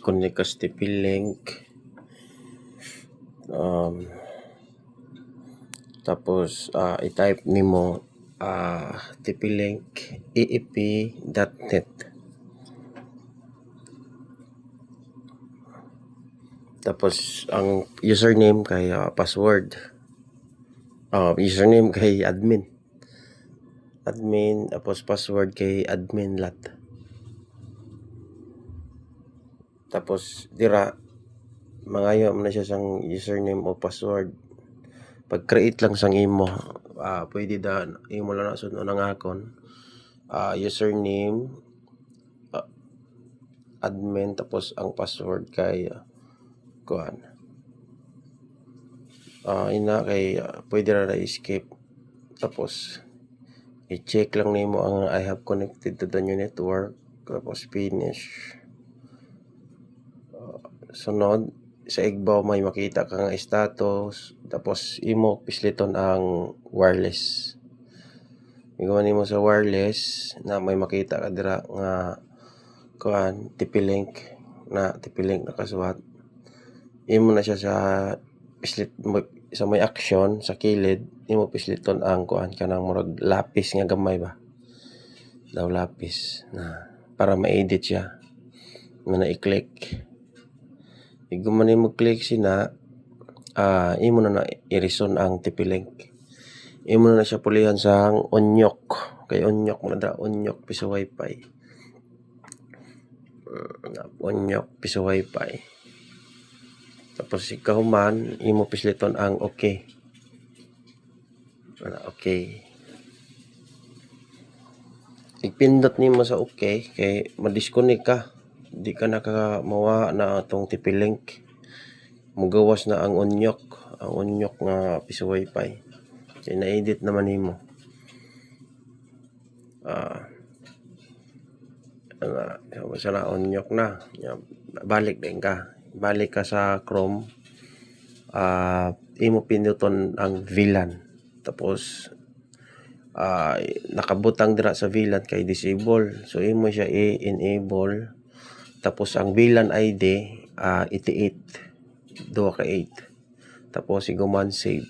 kundi ka TP link, tapos i-type nimo TP link eep.net, tapos ang username kay password, username kay admin, tapos password kay admin lat. Tapos dira mangayo man na siya sang username o password. Pag create lang sang imo, pwede da imo lang na sunod ang akon, username, admin, tapos ang password kay kuan. Ina kay pwede ra escape. Tapos i-check lang nimo ang I have connected to the new network, tapos finish. Sunod sa igbaw may makita kang status, tapos imo pisliton ang wireless. Igawan nimo sa wireless na may makita ka dira nga kuan TP link nakasuhat. Imo na siya sa pislit sa may action sa kilid, imo pisliton ang kuan kanang murag lapis nga gamay ba. Daw lapis na para ma-edit siya. Nga i-click. Iguman nimo click sina, imo na i-reson ang TP link. Imo na siya pulihan sang onyok. Kay onyok mo na onyok piso wifi. Onyok piso wifi. Tapos ikaw man, imo pisliton ang okay. Okay. Ipindot nimo sa okay kay ma-disconnect ka. Di ka nakamawa na atong TP link. Mugawas na ang onyok nga piso wifi. Kaya na-edit naman nimo. Sana onyok na. Balik ka sa Chrome. Imo pinduton ang VLAN. Tapos nakabutang dira sa VLAN kay disable. So imo siya i-enable. Tapos ang VLAN ID 88 2 ka 8. Tapos iguman save.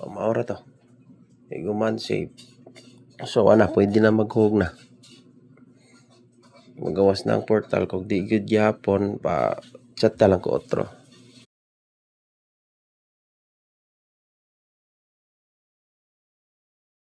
Maura to. Iguman save. So pwede na maghug na. Magawas na ang portal kung di gyud gyapon pa chat ta lang ko otro.